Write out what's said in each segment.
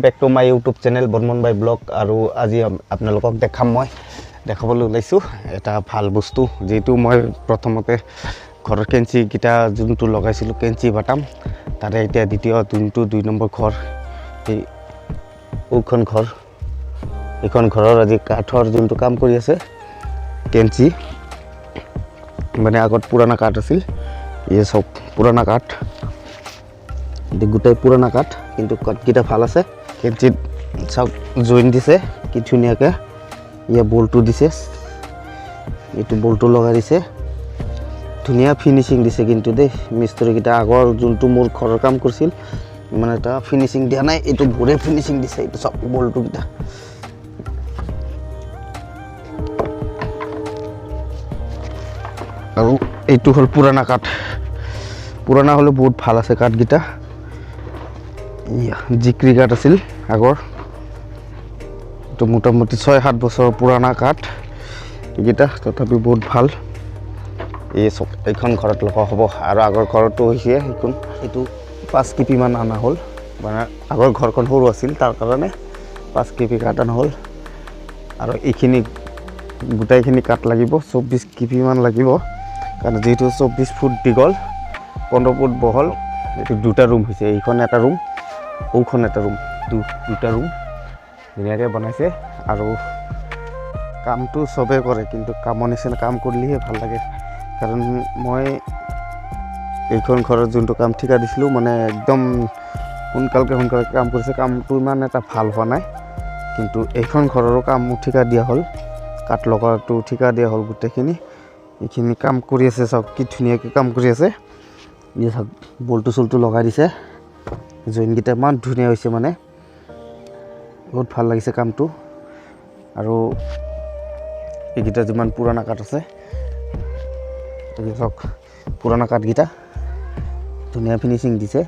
Back to my YouTube channel Barman by blog. আৰু আজি আপোনালোকক দেখাবলৈ ওলাইছোঁ এটা ভাল বস্তু, যিটো মই প্ৰথমতে ঘৰৰ কেঞ্চিকেইটা যোনটো লগাইছিলোঁ কেঞ্চি বাটাম, তাৰে এতিয়া দ্বিতীয় যোনটো 2 নম্বৰ ঘৰ, এইখন ঘৰৰ আজি কাঠৰ যোনটো কাম কৰি আছে কেঞ্চি, মানে আগত পুৰণা কাঠ আছিল, এই চব পুৰণা কাঠ, গোটেই পুৰণা কাঠ, কিন্তু কাঠকেইটা ভাল আছে। কেঞ্চিত চাওক জইন দিছে কি ধুনীয়াকৈ, ইয়ে বল্টটো দিছে, এইটো বল্টটো লগাই দিছে, ধুনীয়া ফিনিচিং দিছে কিন্তু দেই মিস্ত্ৰীকেইটা। আগৰ যোনটো মোৰ ঘৰৰ কাম কৰিছিল মানে এটা ফিনিচিং দিয়া নাই, এইটো বঢ়িয়া ফিনিচিং দিছে, এইটো চব বল্টটোকেইটা। আৰু এইটো হ'ল পুৰণা কাঠ, পুৰণা হ'লেও বহুত ভাল আছে কাঠকেইটা, জিক্ৰী কাঠ আছিল আগৰ, এইটো মোটামুটি 6-7 বছৰ পুৰণা কাঠ এইকেইটা, তথাপি বহুত ভাল। এই চব এইখন ঘৰত লগোৱা হ'ব। আৰু আগৰ ঘৰতো হৈছে সেইখন, এইটো 5 কেপিমান অনা হ'ল, মানে আগৰ ঘৰখন সৰু আছিল তাৰ কাৰণে 5 কেপি কাঠ অনা হ'ল। আৰু এইখিনি গোটেইখিনি কাঠ লাগিব, 24 কেপিমান লাগিব, কাৰণ যিহেতু 24 ফুট দীঘল 15 ফুট বহল। এইটো 2টা ৰুম হৈছে, এইখন এটা ৰুম, ওখন এটা ৰুম, 2টা ৰুম ধুনীয়াকৈ বনাইছে। আৰু কামটো চবেই কৰে, কিন্তু কামৰ নিচিনা কাম কৰিলেহে ভাল লাগে। কাৰণ মই এইখন ঘৰত যোনটো কাম ঠিকা দিছিলোঁ, মানে একদম সোনকালে কাম কৰিছে, কামটো ইমান এটা ভাল হোৱা নাই, কিন্তু এইখন ঘৰৰো কাম ঠিকা দিয়া হ'ল, কাঠ লগোৱাটো ঠিকা দিয়া হ'ল গোটেইখিনি। এইখিনি কাম কৰি আছে, চাওক কি ধুনীয়াকৈ কাম কৰি আছে, এই চাওক বল্টু চল্টু লগাই দিছে, জইনকেইটা ইমান ধুনীয়া হৈছে, মানে বহুত ভাল লাগিছে কামটো। আৰু এইকেইটা যিমান পুৰণা কাঠ আছে, এই চাওক পুৰণা কাঠকেইটা ধুনীয়া ফিনিচিং দিছে,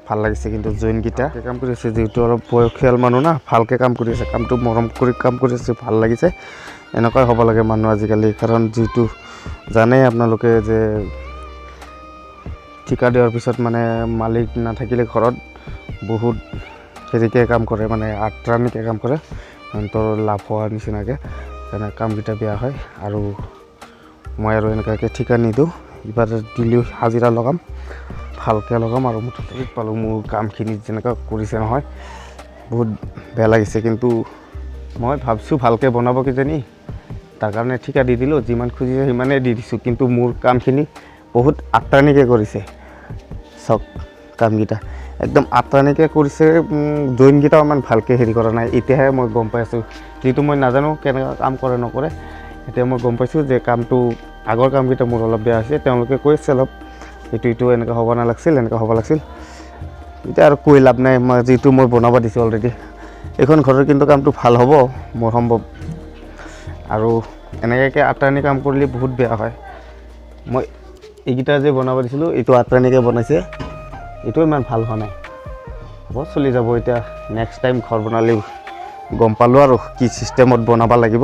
ভাল লাগিছে। কিন্তু জইনকেইটা কাম কৰি আছে, যিহেতু অলপ বয়সীয়াল মানুহ না, ভালকৈ কাম কৰি আছে, কামটো মৰম কৰি কাম কৰি আছে, ভাল লাগিছে। এনেকুৱাই হ'ব লাগে মানুহ আজিকালি, কাৰণ যিহেতু জানেই আপোনালোকে যে ঠিকা দিয়াৰ পিছত মানে মালিক নাথাকিলে ঘৰত বহুত হেৰিকৈ কাম কৰে, মানে আত্ৰানিকৈ কাম কৰে, সিহঁতৰ লাভ হোৱাৰ নিচিনাকৈ, যেনে কামকেইটা বেয়া হয়। আৰু মই আৰু এনেকুৱাকৈ ঠিকা নিদিওঁ, এইবাৰ দিলেও হাজিৰা লগাম, ভালকৈ লগাম। আৰু মুঠতে পালোঁ মোৰ কামখিনি যেনেকুৱা কৰিছে নহয়, বহুত বেয়া লাগিছে। কিন্তু মই ভাবিছোঁ ভালকৈ বনাব কিজানি, তাৰ কাৰণে ঠিকা দি দিলোঁ, যিমান খুজিছে সিমানেই দি দিছোঁ, কিন্তু মোৰ কামখিনি বহুত আত্ৰানিকৈ কৰিছে। চাওক কামকেইটা একদম আত্ৰানিকৈ কৰিছে, জইনকেইটাও ইমান ভালকৈ হেৰি কৰা নাই। এতিয়াহে মই গম পাই আছোঁ, যিহেতু মই নাজানো কেনেকুৱা কাম কৰে নকৰে, এতিয়া মই গম পাইছোঁ যে কামটো আগৰ কামকেইটা মোৰ অলপ বেয়া হৈছে। তেওঁলোকে কৈছে অলপ এইটো এনেকুৱা হ'ব নালাগিছিল, এনেকুৱা হ'ব লাগিছিল, এতিয়া আৰু কৈ লাভ নাই, যিটো মই বনাব দিছোঁ অলৰেডি। এইখন ঘৰৰ কিন্তু কামটো ভাল হ'ব মোৰ সম্ভৱ। আৰু এনেকৈ আত্ৰানি কাম কৰিলে বহুত বেয়া হয়। মই এইকেইটা যে বনাব দিছিলোঁ, এইটো আত্ৰানিকৈ বনাইছে, এইটো ইমান ভাল হোৱা নাই, হ'ব চলি যাব। এতিয়া নেক্সট টাইম ঘৰ বনালে গম পালোঁ আৰু কি চিষ্টেমত বনাব লাগিব।